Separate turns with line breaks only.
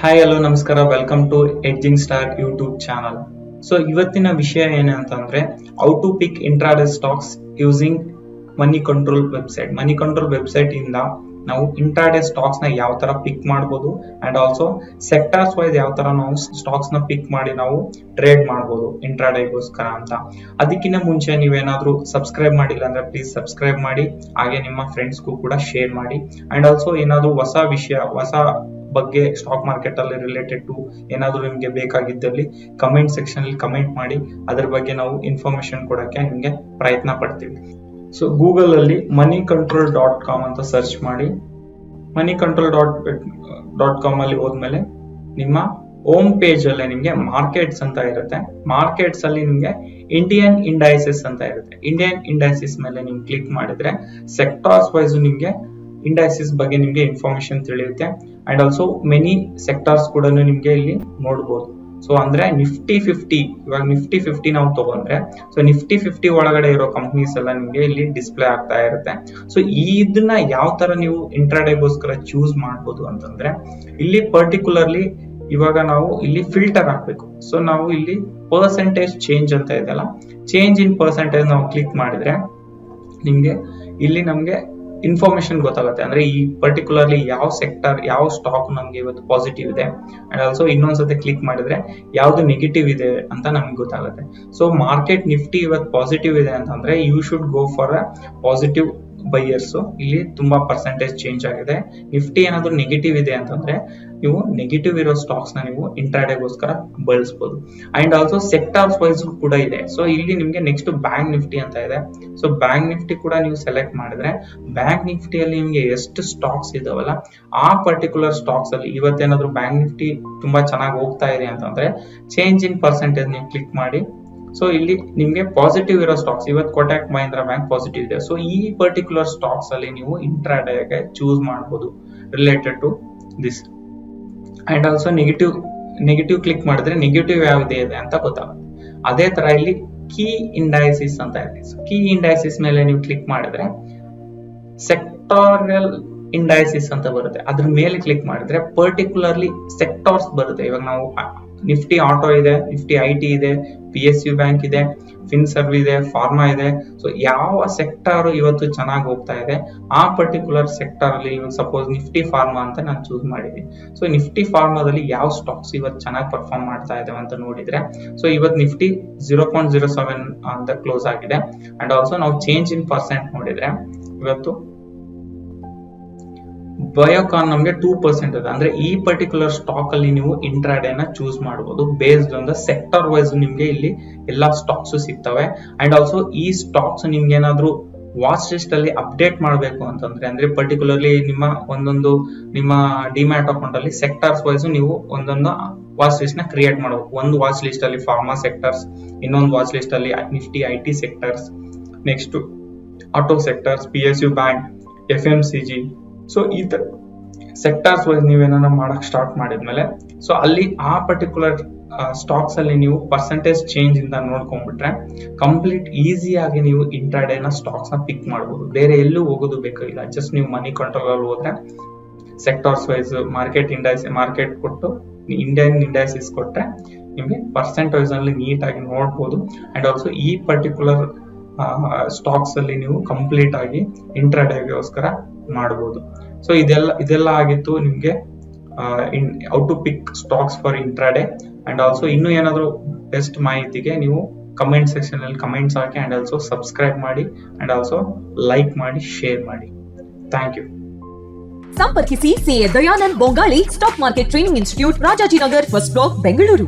Hi hello ನಮಸ್ಕಾರ, welcome to edging star YouTube channel. So ಇವತ್ತಿನ ವಿಷಯ ಏನಂತಂದ್ರೆ how to pick intraday stocks using money control website. Money control website ಇಂದ ನಾವು intraday stocks ನ ಯಾವ ತರ ಪಿಕ್ ಮಾಡಬಹುದು ಅಂಡ್ ಆಲ್ಸೋ ಸೆಕ್ಟರ್ಸ್ ವೈಸ್ ಯಾವ ತರ ನಾವು ಸ್ಟಾಕ್ಸ್ ನ ಪಿಕ್ ಮಾಡಿ ನಾವು ಟ್ರೇಡ್ ಮಾಡಬಹುದು ಇಂಟ್ರಾಡೇಗೋಸ್ಕರ ಅಂತ. ಅದಕ್ಕಿಂತ ಮುಂಚೆ ನೀವೇನಾದ್ರೂ ಸಬ್ಸ್ಕ್ರೈಬ್ ಮಾಡಿಲ್ಲ ಅಂದ್ರೆ ಪ್ಲೀಸ್ ಸಬ್ಸ್ಕ್ರೈಬ್ ಮಾಡಿ, ಹಾಗೆ ನಿಮ್ಮ ಫ್ರೆಂಡ್ಸ್ಗೂ ಕೂಡ ಶೇರ್ ಮಾಡಿ. ಅಂಡ್ ಆಲ್ಸೋ ಏನಾದ್ರೂ ಹೊಸ ಬಗ್ಗೆ ಸ್ಟಾಕ್ ಮಾರ್ಕೆಟ್ ಅಲ್ಲಿ ರಿಲೇಟೆಡ್ ಟು ಏನಾದ್ರೂ ನಿಮ್ಗೆ ಬೇಕಾಗಿದ್ದಲ್ಲಿ ಕಮೆಂಟ್ ಸೆಕ್ಷನ್ ಅಲ್ಲಿ ಕಮೆಂಟ್ ಮಾಡಿ, ಅದ್ರ ಬಗ್ಗೆ ನಾವು ಇನ್ಫಾರ್ಮೇಶನ್ ಕೊಡಕ್ಕೆ ನಿಮ್ಗೆ ಪ್ರಯತ್ನ ಪಡ್ತೀವಿ. ಸೊ ಗೂಗಲ್ ಅಲ್ಲಿ moneycontrol.com ಅಂತ ಸರ್ಚ್ ಮಾಡಿ. moneycontrol.com ಅಲ್ಲಿ ಹೋದ್ಮೇಲೆ ನಿಮ್ಮ ಹೋಮ್ ಪೇಜ್ ಅಲ್ಲಿ ನಿಮ್ಗೆ ಮಾರ್ಕೆಟ್ಸ್ ಅಂತ ಇರುತ್ತೆ. ಮಾರ್ಕೆಟ್ಸ್ ಅಲ್ಲಿ ನಿಮ್ಗೆ ಇಂಡಿಯನ್ ಇಂಡೈಸಸ್ ಅಂತ ಇರುತ್ತೆ. ಇಂಡಿಯನ್ ಇಂಡೈಸಸ್ ಮೇಲೆ ನೀವು ಕ್ಲಿಕ್ ಮಾಡಿದ್ರೆ ಸೆಕ್ಟಾರ್ಸ್ ವೈಸ್ ನಿಮ್ಗೆ ಇಂಡೈಸಸ್ ಬಗ್ಗೆ ನಿಮ್ಗೆ ಇನ್ಫಾರ್ಮೇಶನ್ ತಿಳಿಯುತ್ತೆ. ಅಂಡ್ ಆಲ್ಸೋ ಮೆನಿ ಸೆಕ್ಟರ್ಸ್ ಕೂಡ ನಿಮ್ಗೆ ಇಲ್ಲಿ ನೋಡಬಹುದು. ಸೊ ಅಂದ್ರೆ ನಿಫ್ಟಿ 50, ಇವಾಗ ನಿಫ್ಟಿ 50 ನಾವು ತಗೊಂಡ್ರೆ ಸೊ ನಿಫ್ಟಿ 50 ಒಳಗಡೆ ಇರೋ ಕಂಪನೀಸ್ ಎಲ್ಲ ನಿಮ್ಗೆ ಇಲ್ಲಿ ಡಿಸ್ಪ್ಲೇ ಆಗ್ತಾ ಇರುತ್ತೆ. ಸೊ ಇದನ್ನ ಯಾವ ತರ ನೀವು ಇಂಟ್ರಾಡೇಗೋಸ್ಕರ ಚೂಸ್ ಮಾಡಬಹುದು ಅಂತಂದ್ರೆ ಇಲ್ಲಿ ಪರ್ಟಿಕ್ಯುಲರ್ಲಿ ಇವಾಗ ನಾವು ಇಲ್ಲಿ ಫಿಲ್ಟರ್ ಹಾಕ್ಬೇಕು. ಸೊ ನಾವು ಇಲ್ಲಿ ಪರ್ಸೆಂಟೇಜ್ ಚೇಂಜ್ ಅಂತ ಇದೆಯಲ್ಲ, ಚೇಂಜ್ ಇನ್ ಪರ್ಸೆಂಟೇಜ್ ನಾವು ಕ್ಲಿಕ್ ಮಾಡಿದ್ರೆ ನಿಮ್ಗೆ ಇಲ್ಲಿ ನಮ್ಗೆ ಇನ್ಫಾರ್ಮೇಶನ್ ಗೊತ್ತಾಗುತ್ತೆ. ಅಂದ್ರೆ ಈ ಪರ್ಟಿಕ್ಯುಲರ್ಲಿ ಯಾವ ಸೆಕ್ಟರ್ ಯಾವ ಸ್ಟಾಕ್ ನಮ್ಗೆ ಇವತ್ತು ಪಾಸಿಟಿವ್ ಇದೆ ಅಂಡ್ ಆಲ್ಸೋ ಇನ್ನೊಂದ್ಸತಿ ಕ್ಲಿಕ್ ಮಾಡಿದ್ರೆ ಯಾವ್ದು ನೆಗೆಟಿವ್ ಇದೆ ಅಂತ ನಮ್ಗೆ ಗೊತ್ತಾಗುತ್ತೆ. ಸೊ ಮಾರ್ಕೆಟ್ ನಿಫ್ಟಿ ಇವತ್ತು ಪಾಸಿಟಿವ್ ಇದೆ ಅಂತಂದ್ರೆ you should go for a positive buyers. ಇಲ್ಲಿ ತುಂಬಾ ಪರ್ಸೆಂಟೇಜ್ ಚೇಂಜ್ ಆಗಿದೆ. ನಿಫ್ಟಿ ಏನಾದ್ರು ನೆಗೆಟಿವ್ ಇದೆ ಅಂತಂದ್ರೆ ನೀವು ನೆಗೆಟಿವ್ ಇರೋ ಸ್ಟಾಕ್ಸ್ ನ ನೀವು ಇಂಟ್ರಾಡೇಗೋಸ್ಕರ ಬಳಸಬಹುದು. ಅಂಡ್ ಆಲ್ಸೋ ಸೆಕ್ಟರ್ಸ್ ವೈಸ್ ಕೂಡ ಇದೆ. ಸೊ ಇಲ್ಲಿ ನಿಮ್ಗೆ ನೆಕ್ಸ್ಟ್ ಬ್ಯಾಂಕ್ ನಿಫ್ಟಿ ಅಂತ ಇದೆ. ಸೊ ಬ್ಯಾಂಕ್ ನಿಫ್ಟಿ ಕೂಡ ನೀವು ಸೆಲೆಕ್ಟ್ ಮಾಡಿದ್ರೆ ಬ್ಯಾಂಕ್ ನಿಫ್ಟಿಯಲ್ಲಿ ನಿಮ್ಗೆ ಎಷ್ಟು ಸ್ಟಾಕ್ಸ್ ಇದಾವಲ್ಲ ಆ ಪರ್ಟಿಕ್ಯುಲರ್ ಸ್ಟಾಕ್ಸ್ ಅಲ್ಲಿ ಇವತ್ತೇನಾದ್ರು ಬ್ಯಾಂಕ್ ನಿಫ್ಟಿ ತುಂಬಾ ಚೆನ್ನಾಗಿ ಹೋಗ್ತಾ ಇದೆ ಅಂತಂದ್ರೆ ಚೇಂಜ್ ಇನ್ ಪರ್ಸೆಂಟೇಜ್ ನೀವು ಕ್ಲಿಕ್ ಮಾಡಿ. ಸೊ ಇಲ್ಲಿ ನಿಮ್ಗೆ ಪಾಸಿಟಿವ್ ಇರೋ ಸ್ಟಾಕ್ಸ್ ಇವತ್ತು ಕೋಟಕ್ ಮಹೀಂದ್ರ ಬ್ಯಾಂಕ್ ಪಾಸಿಟಿವ್ ಇದೆ. ಸೊ ಈ ಪರ್ಟಿಕ್ಯುಲರ್ ಸ್ಟಾಕ್ಸ್ ಅಲ್ಲಿ ನೀವು ಇಂಟ್ರಾಡೇಗೆ ಚೂಸ್ ಮಾಡಬಹುದು related to this. And also negative click ಮಾಡಿದ್ರೆ ನೆಗೆಟಿವ್ ಯಾವುದೇ ಇದೆ ಅಂತ ಗೊತ್ತಾಗುತ್ತೆ. ಅದೇ ತರ ಇಲ್ಲಿ ಕೀ ಇಂಡೈಸಿಸ್ ಅಂತ ಇದೆ. ಕೀ ಇಂಡೈಸಿಸ್ ಮೇಲೆ ನೀವು ಕ್ಲಿಕ್ ಮಾಡಿದ್ರೆ ಸೆಕ್ಟೋರಿಯಲ್ ಇಂಡೈಸಿಸ್ ಅಂತ ಬರುತ್ತೆ. ಅದ್ರ ಮೇಲೆ ಕ್ಲಿಕ್ ಮಾಡಿದ್ರೆ ಪರ್ಟಿಕ್ಯುಲರ್ಲಿ ಸೆಕ್ಟರ್ಸ್ ಬರುತ್ತೆ. ಇವಾಗ ನಾವು ನಿಫ್ಟಿ ಆಟೋ ಇದೆ, ನಿಫ್ಟಿ ಐಟಿ ಇದೆ, PSU ಬ್ಯಾಂಕ್ ಇದೆ, ಫಿನ್ಸರ್ವ್ ಇದೆ, ಫಾರ್ಮಾ ಇದೆ. ಸೊ ಯಾವ ಸೆಕ್ಟರ್ ಇವತ್ತು ಚೆನ್ನಾಗಿ ಹೋಗ್ತಾ ಇದೆ ಆ ಪರ್ಟಿಕ್ಯುಲರ್ ಸೆಕ್ಟರ್ ಅಲ್ಲಿ ಸಪೋಸ್ ನಿಫ್ಟಿ ಫಾರ್ಮಾ ಅಂತ ನಾನು ಚೂಸ್ ಮಾಡಿದ್ದೀನಿ. ಸೊ ನಿಫ್ಟಿ ಫಾರ್ಮಾದಲ್ಲಿ ಯಾವ ಸ್ಟಾಕ್ಸ್ ಇವತ್ತು ಚೆನ್ನಾಗಿ ಪರ್ಫಾರ್ಮ್ ಮಾಡ್ತಾ ಇದಾವೆ ಅಂತ ನೋಡಿದ್ರೆ ಸೊ ಇವತ್ತು ನಿಫ್ಟಿ 0.07 ಅಂತ ಕ್ಲೋಸ್ ಆಗಿದೆ. ಅಂಡ್ ಆಲ್ಸೋ ನಾವು ಚೇಂಜ್ ಇನ್ ಪರ್ಸೆಂಟ್ ನೋಡಿದ್ರೆ ಇವತ್ತು ಬಯೋಕಾನ್ ನಮ್ಗೆ 2% ಇದೆ. ಅಂದ್ರೆ ಈ ಪರ್ಟಿಕ್ಯುಲರ್ ಸ್ಟಾಕ್ ಅಲ್ಲಿ ನೀವು ಇಂಟ್ರಾಡೇನ ಚೂಸ್ ಮಾಡಬಹುದು based on the sector wise. ನಿಮ್ಗೆ ಇಲ್ಲಿ ಎಲ್ಲಾ ಸ್ಟಾಕ್ಸ್ ಸಿಗ್ತವೆ. ಅಂಡ್ ಆಲ್ಸೋ ಈ ಸ್ಟಾಕ್ಸ್ ನಿಮ್ಗೆ ಏನಾದ್ರು ವಾಚ್ ಲಿಸ್ಟ್ ಅಲ್ಲಿ ಅಪ್ಡೇಟ್ ಮಾಡಬೇಕು ಅಂತಂದ್ರೆ ಅಂದ್ರೆ ಪರ್ಟಿಕ್ಯುಲರ್ಲಿ ನಿಮ್ಮ ಡಿಮ್ಯಾಟ್ ಅಕೌಂಟ್ ಅಲ್ಲಿ ಸೆಕ್ಟರ್ಸ್ ವೈಸ್ ನೀವು ಒಂದೊಂದು ವಾಚ್ ಲಿಸ್ಟ್ ನ ಕ್ರಿಯೇಟ್ ಮಾಡಬೇಕು. ಒಂದು ವಾಚ್ ಲಿಸ್ಟ್ ಅಲ್ಲಿ ಫಾರ್ಮಾ ಸೆಕ್ಟರ್ಸ್, ಇನ್ನೊಂದು ವಾಚ್ ಲಿಸ್ಟ್ ಅಲ್ಲಿ Nifty IT sectors, next auto sectors, PSU bank, FMCG. So ಈ ತರ ಸೆಕ್ಟರ್ಸ್ ವೈಸ್ ನೀವೇನ ಮಾಡಕ್ ಸ್ಟಾರ್ಟ್ ಮಾಡಿದ್ಮೇಲೆ ಸೊ ಅಲ್ಲಿ ಆ ಪರ್ಟಿಕ್ಯುಲರ್ ಸ್ಟಾಕ್ಸ್ ಅಲ್ಲಿ ನೀವು ಪರ್ಸೆಂಟೇಜ್ ಚೇಂಜ್ ಇಂದ ನೋಡ್ಕೊಂಡ್ಬಿಟ್ರೆ ಕಂಪ್ಲೀಟ್ ಈಸಿ ಆಗಿ ನೀವು ಇಂಟ್ರಾಡೇನ ಸ್ಟಾಕ್ಸ್ ನ ಪಿಕ್ ಮಾಡಬಹುದು. ಬೇರೆ ಎಲ್ಲೂ ಹೋಗೋದು ಬೇಕಾಗಿಲ್ಲ. ಜಸ್ಟ್ ನೀವು ಮನಿ ಕಂಟ್ರೋಲ್ ಅಲ್ಲಿ ಹೋದ್ರೆ ಸೆಕ್ಟರ್ಸ್ ವೈಸ್ ಮಾರ್ಕೆಟ್ ಕೊಟ್ಟು ಇಂಡಿಯನ್ ಇಂಡೈಸಿಸ್ ಕೊಟ್ರೆ ನಿಮ್ಗೆ ಪರ್ಸೆಂಟೇಜ್ ಅಲ್ಲಿ ನೀಟ್ ಆಗಿ ನೋಡ್ಬೋದು. ಅಂಡ್ ಆಲ್ಸೋ ಈ ಪರ್ಟಿಕ್ಯುಲರ್ ಸ್ಟಾಕ್ಸ್ ಅಲ್ಲಿ ನೀವು ಕಂಪ್ಲೀಟ್ ಆಗಿ ಇಂಟ್ರಾಡೇಗೋಸ್ಕರ ಮಾಡಬಹುದು. ಸೊ ಇದೆಲ್ಲ ಆಗಿತ್ತು ನಿಮ್ಗೆ how to pick stocks for intraday. And also ಇನ್ನು ಏನಾದ್ರು ಬೆಸ್ಟ್ ಮಾಹಿತಿಗೆ ನೀವು ಕಮೆಂಟ್ ಸೆಕ್ಷನ್ ಅಲ್ಲಿ ಕಮೆಂಟ್ಸ್ ಹಾಕಿ ಅಂಡ್ ಆಲ್ಸೋ ಸಬ್ಸ್ಕ್ರೈಬ್ ಮಾಡಿ ಅಂಡ್ ಆಲ್ಸೋ ಲೈಕ್ ಮಾಡಿ, ಶೇರ್ ಮಾಡಿ. Thank you.
ಸಂಪರ್ಕಿಸಿ CA Dayanand Bongali, stock market training institute, Rajajinagar, first block, Bengaluru.